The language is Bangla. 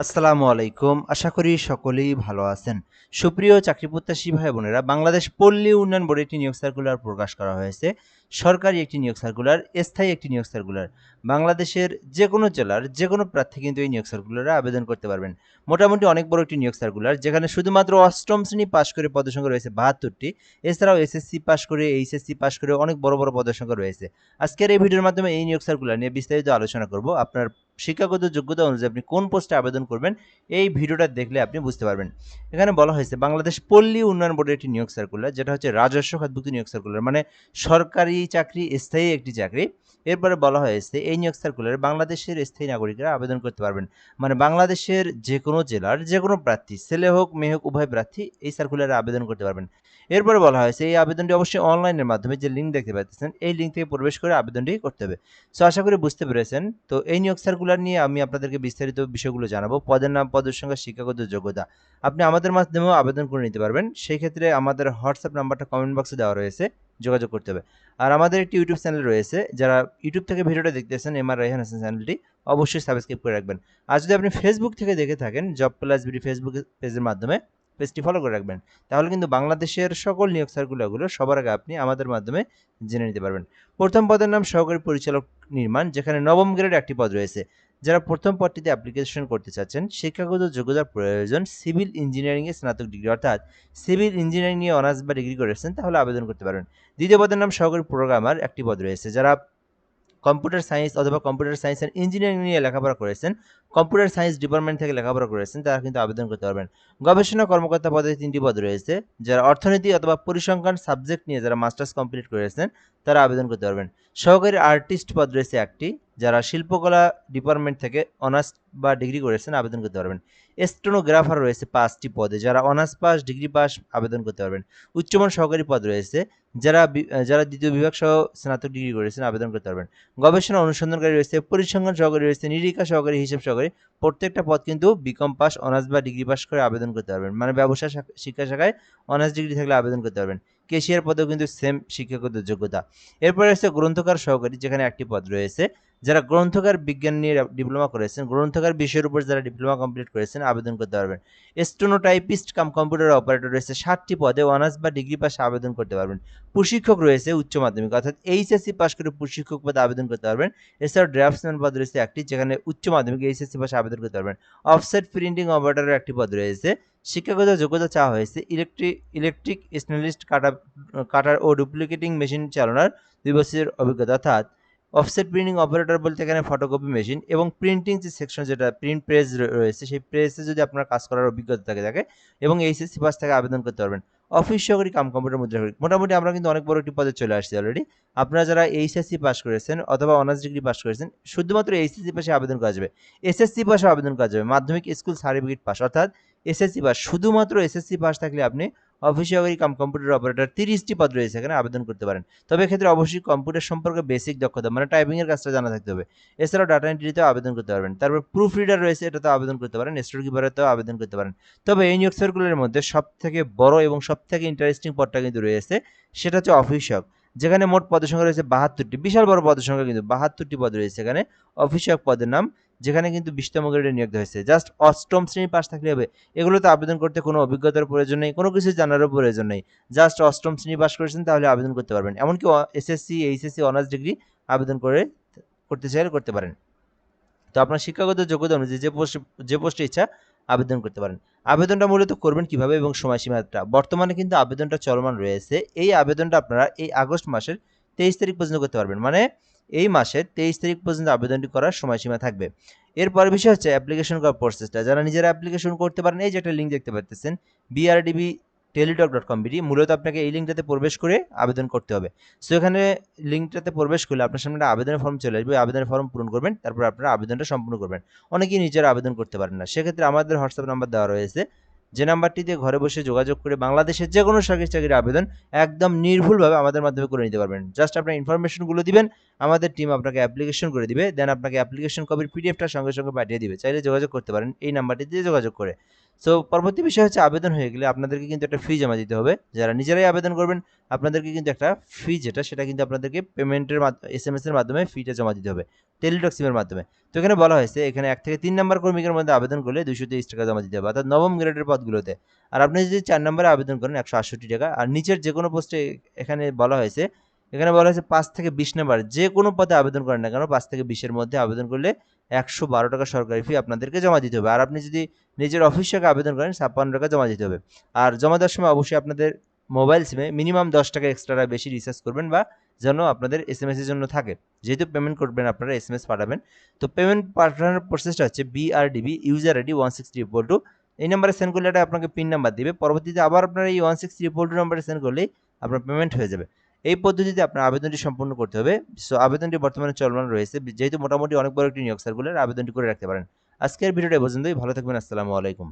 আসসালামু আলাইকুম। আশা করি সকলেই ভালো আছেন। সুপ্রিয় চাকরিপ্রত্যাশী ভাই বোনেরা, বাংলাদেশ পল্লী উন্নয়ন বোর্ডে একটি নিয়োগ সার্কুলার প্রকাশ করা হয়েছে। সরকারি একটি নিয়োগ সার্কুলার, স্থায়ী একটি নিয়োগ সার্কুলার। বাংলাদেশের যেকোনো জেলার যেকোনো প্রার্থী কিন্তু এই নিয়োগ সার্কুলারে আবেদন করতে পারবেন। মোটামুটি অনেক বড় একটি নিয়োগ সার্কুলার, যেখানে শুধুমাত্র অষ্টম শ্রেণী পাশ করে পদসংখ্যা রয়েছে ৭২টি। এছাড়াও এসএসসি পাশ করে, এইচএসসি পাশ করে অনেক বড় বড় পদসংখ্যা রয়েছে। আজকের এই ভিডিওর মাধ্যমে এই নিয়োগ সার্কুলার নিয়ে বিস্তারিত আলোচনা করব। আপনার শিক্ষাগত যোগ্যতা অনুযায়ী আপনি কোন পোস্টে আবেদন করবেন, এই ভিডিওটা দেখলে আপনি বুঝতে পারবেন। এখানে বলা হয়েছে বাংলাদেশ পল্লী উন্নয়ন বোর্ডের একটি নিয়োগ সার্কুলার, যেটা হচ্ছে রাজস্ব খাতভুক্ত নিয়োগ সার্কুলার, মানে সরকারি চাকরি, স্থায়ী একটি চাকরি। এরপরে বলা হয়েছে এই নিয়োগ সার্কুলারে বাংলাদেশের স্থায়ী নাগরিকরা আবেদন করতে পারবেন। মানে বাংলাদেশের যে কোনো জেলার যে কোনো প্রার্থী, ছেলে হোক মেয়ে হোক, উভয় প্রার্থী এই সার্কুলারে আবেদন করতে পারবেন। এরপরে বলা হয়েছে এই আবেদনটি অবশ্যই অনলাইনের মাধ্যমে, যে লিঙ্ক দেখতে পাচ্ছেন এই লিঙ্ক থেকে প্রবেশ করে আবেদনটি করতে হবে। সো আশা করি বুঝতে পেরেছেন। তো এই নিয়োগ সার্কুলার নিয়ে আমি আপনাদেরকে বিস্তারিত বিষয়গুলো জানাবো। পদের নাম, পদের সংখ্যা, শিক্ষাগত যোগ্যতা। আপনি আমাদের মাধ্যমেও আবেদন করে নিতে পারবেন। সেই ক্ষেত্রে আমাদের হোয়াটসঅ্যাপ নাম্বারটা কমেন্ট বক্সে দেওয়া রয়েছে, যোগাযোগ করতে হবে। আর আমাদের একটি ইউটিউব চ্যানেল রয়েছে, যারা ইউটিউব থেকে ভিডিওটা দেখতেছেন, এমআর রায়হান হাসান চ্যানেলটি অবশ্যই সাবস্ক্রাইব করে রাখবেন। আর যদি আপনি ফেসবুক থেকে দেখে থাকেন, জব প্লাস বিডি ফেসবুক পেজের মাধ্যমে পেজটি ফলো করে রাখবেন। তাহলে কিন্তু বাংলাদেশের সকল নিয়োগ সার্কুলারগুলো সবার আগে আপনি আমাদের মাধ্যমে জেনে নিতে পারবেন। প্রথম পদের নাম সহকারী পরিচালক নির্মাণ, যেখানে নবম গ্রেড একটি পদ রয়েছে। যারা প্রথম পদটিতে অ্যাপ্লিকেশন করতে চাচ্ছেন, শিক্ষাগত যোগ্যতার প্রয়োজন সিভিল ইঞ্জিনিয়ারিংয়ে স্নাতক ডিগ্রি, অর্থাৎ সিভিল ইঞ্জিনিয়ারিং নিয়ে অনার্স বা ডিগ্রি করেছেন, তাহলে আবেদন করতে পারবেন। দ্বিতীয় পদের নাম সহকারী প্রোগ্রামার একটি পদ রয়েছে। যারা কম্পিউটার সায়েন্স অথবা কম্পিউটার সায়েন্স অ্যান্ড ইঞ্জিনিয়ারিং নিয়ে লেখাপড়া করেছেন, কম্পিউটার সায়েন্স ডিপার্টমেন্ট থেকে লেখাপড়া করেছেন, তারা কিন্তু আবেদন করতে পারবেন। গবেষণা কর্মকর্তা পদে 3টি পদ রয়েছে। যারা অর্থনীতি অথবা পরিসংখ্যান সাবজেক্ট নিয়ে যারা মাস্টার্স কমপ্লিট করেছেন, তারা আবেদন করতে পারবেন। সহকারী আর্টিস্ট পদ রয়েছে একটি। যারা শিল্পকলা ডিপার্টমেন্ট থেকে অনার্স বা ডিগ্রি করেছেন, আবেদন করতে পারবেন। স্টেনোগ্রাফার রয়েছে 5টি পদে। যারা অনার্স পাস, ডিগ্রি পাস আবেদন করতে পারবেন। উচ্চমান সহকারী পদ রয়েছে। যারা দ্বিতীয় বিভাগ সহ স্নাতক ডিগ্রি করেছেন, আবেদন করতে পারবেন। গবেষণা অনুসন্ধানকারী রয়েছে, পরিসংখ্যান সহকারী রয়েছে, নিরীক্ষা সহকারী, হিসাব সহকারী। প্রত্যেকটা পদ কিন্তু বিকম পাস, অনার্স বা ডিগ্রি পাস করে আবেদন করতে পারবেন। মানে ব্যবসা শিক্ষা শাখায় অনার্স ডিগ্রি থাকলে আবেদন করতে পারবেন। কেশিয়ার পদেও কিন্তু সেম শিক্ষাগত যোগ্যতা। এরপরে রয়েছে গ্রন্থকার সহকারী, যেখানে একটি পদ রয়েছে। যারা গ্রন্থকার বিজ্ঞান নিয়ে ডিপ্লোমা করেছেন, গ্রন্থকার বিষয়ের উপর যারা ডিপ্লোমা কমপ্লিট করেছেন, আবেদন করতে পারবেন। স্টেনোটাইপিস্ট কাম কম্পিউটার অপারেটর রয়েছে 7টি পদে, অনার্স বা ডিগ্রি পাশে আবেদন করতে পারবেন। প্রশিক্ষক রয়েছে উচ্চ মাধ্যমিক, অর্থাৎ এইচএসসি পাস করে প্রশিক্ষক পদে আবেদন করতে পারবেন। এছাড়াও ড্রাফটসম্যান পদ রয়েছে একটি, যেখানে উচ্চ মাধ্যমিক এইচএসসি পাশে আবেদন করতে পারবেন। অফসেট প্রিন্টিং অপারেটরের একটি পদ রয়েছে। শিক্ষাগত যোগ্যতা চাওয়া হয়েছে ইলেকট্রিক স্টেনলেস কাটার ও ডুপ্লিকেটিং মেশিন চালানোর 2 বছরের অভিজ্ঞতা, অর্থাৎ অফসেট প্রিন্টিং অপারেটর বলতে এখানে ফটোকপি মেশিন এবং প্রিন্টিং যে সেকশন, যেটা প্রিন্ট প্রেস রয়েছে, সেই প্রেসে যদি আপনার কাজ করার অভিজ্ঞতা থাকে এবং এইচএসসি পাস থেকে আবেদন করতে পারবেন। অফিস সহকারী কাম কম্পিউটার মুদ্রাক্ষরিক। মোটামুটি আমরা কিন্তু অনেক বড় একটি পদে চলে আসছি অলরেডি। আপনারা যারা এইচএসসি পাস করেছেন অথবা অনার্স ডিগ্রি পাস করেছেন, শুধুমাত্র এইচএসসি পাশে আবেদন করা যাবে। এসএসসি পাশে আবেদন করা যাবে। মাধ্যমিক স্কুল সার্টিফিকেট পাস, অর্থাৎ এসএসসি পাস, শুধুমাত্র এসএসসি পাস থাকলে আপনি অফিস সহকারী কাম কম্পিউটার অপারেটর 30টি পদ রয়েছে, এখানে আবেদন করতে পারেন। তবে এক্ষেত্রে অবশ্যই কম্পিউটার সম্পর্কে বেসিক দক্ষতা, মানে টাইপিং এর কাজটা জানা থাকতে হবে। এছাড়াও ডাটা এন্ট্রিতেও আবেদন করতে পারবেন। তারপর প্রুফ রিডার রয়েছে, এটাতেও আবেদন করতে পারেন। স্টোর কিপারেতেও আবেদন করতে পারেন। তবে এই নিয়োগ সার্কুলারের মধ্যে সবথেকে বড় এবং সবথেকে ইন্টারেস্টিং পদটা কিন্তু রয়েছে, সেটা হচ্ছে অফিস সহক, যেখানে মোট পদের সংখ্যা রয়েছে 72টি। বিশাল বড় পদের সংখ্যা, কিন্তু 72টি পদ রয়েছে এখানে। অফিস সহক পদের নাম, যেখানে কিন্তু 20তম গ্রেডে নিয়োগ দেওয়া হয়েছে। জাস্ট অষ্টম শ্রেণী পাস থাকলে হবে। এগুলোতে আবেদন করতে কোনো অভিজ্ঞতার প্রয়োজন নেই, কোনো কিছু জানারও প্রয়োজন নেই। জাস্ট অষ্টম শ্রেণী পাস করেছেন, তাহলে আবেদন করতে পারবেন। এমনকি এসএসসি, এইচএসসি, অনার্স ডিগ্রি আবেদন করতে চাইলে করতে পারেন। তো আপনার শিক্ষাগত যোগ্যতা অনুযায়ী যে পোস্টে ইচ্ছা আবেদন করতে পারেন। আবেদনটা মূলত করবেন কিভাবে এবং সময়সীমাটা, বর্তমানে কিন্তু আবেদনটা চলমান রয়েছে। এই আবেদনটা আপনারা এই আগস্ট মাসের 23 তারিখ পর্যন্ত করতে পারবেন। মানে এই মাসের 23 তারিখ পর্যন্ত আবেদনটি করার সময়সীমা থাকবে। এরপরের বিষয় হচ্ছে অ্যাপ্লিকেশন করার প্রসেসটা। যারা নিজেরা অ্যাপ্লিকেশন করতে পারেন, এই যে একটা লিঙ্ক দেখতে পাচ্ছেন, BRDB টেলিটক.com বিডি, মূলত আপনাকে এই লিঙ্কটাতে প্রবেশ করে আবেদন করতে হবে। সো এখানে লিঙ্কটাতে প্রবেশ করলে আপনার সামনে একটা আবেদনের ফর্ম চলে আসবে। আবেদনের ফর্ম পূরণ করবেন, তারপর আপনারা আবেদনটা সম্পূর্ণ করবেন। অনেকেই নিজেরা আবেদন করতে পারেন না, সেক্ষেত্রে আমাদের হোয়াটসঅ্যাপ নাম্বার দেওয়া রয়েছে, যে নাম্বারটিতে ঘরে বসে যোগাযোগ করে বাংলাদেশের যে কোনো সরকারি চাকরির আবেদন একদম নির্ভুলভাবে আমাদের মাধ্যমে করে নিতে পারবেন। জাস্ট আপনার ইনফরমেশনগুলো দিবেন, আমাদের টিম আপনাকে অ্যাপ্লিকেশন করে দিবে, দেন আপনাকে অ্যাপ্লিকেশন কপির পিডিএফটা সঙ্গে সঙ্গে পাঠিয়ে দিবে। চাইলে যোগাযোগ করতে পারেন এই নাম্বারটিতে যোগাযোগ করে। সো পরবর্তী বিষয় হচ্ছে আবেদন হয়ে গেলে আপনাদেরকে কিন্তু একটা ফি জমা দিতে হবে। যারা নিজেরাই আবেদন করবেন আপনাদেরকে কিন্তু একটা ফি সেটা কিন্তু আপনাদেরকে পেমেন্টের এসএমএস এর মাধ্যমে ফিটা জমা দিতে হবে টেলিটক সিমের মাধ্যমে। তো এখানে বলা হয়েছে এখানে 1 থেকে 3 নাম্বার কর্মীর মধ্যে আবেদন করলে ৳223 জমা দিতে হবে অর্থাৎ নবম গ্রেডের পদগুলোতে। আর আপনি যদি 4 নম্বরে আবেদন করেন ৳168। আর নিচের যেকোনো পোস্টে এখানে বলা হয়েছে 5 থেকে 20 নাম্বার যেকোনো পদে আবেদন করেন না কেন 5 থেকে 20 এর মধ্যে আবেদন করলে ৳112 সরকারি ফি আপনাদেরকে জমা দিতে হবে। আর আপনি যদি নিজের অফিস থেকে আবেদন করেন ৳56 জমা দিতে হবে। আর জমা দেওয়ার সময় অবশ্যই আপনাদের মোবাইল সিমে মিনিমাম ৳10 এক্সট্রা বেশি রিচার্জ করবেন বা যেন আপনাদের এসএমএস এর জন্য থাকে। যেহেতু পেমেন্ট করবেন আপনারা এসএমএস পাঠাবেন। তো পেমেন্ট পাঠানোর প্রসেসটা হচ্ছে BRDB ইউজার আইডি 16322 এই নাম্বারে সেন্ড করলে এটা আপনাকে পিন নাম্বার দিবে। পরবর্তীতে আবার আপনারা এই 16322 নাম্বারে সেন্ড করলেই আপনার পেমেন্ট হয়ে যাবে। এই পদ্ধতিতে আপনার আবেদনটি সম্পূর্ণ করতে হবে। সো আবেদনটি বর্তমানে চলমান রয়েছে। যেহেতু মোটামুটি অনেক বড় একটি নিয়োগ সার্কুলার আবেদনটি করে রাখতে পারেন। আজকের ভিডিওটা এ পর্যন্তই। ভালো থাকবেন। আসসালামু আলাইকুম।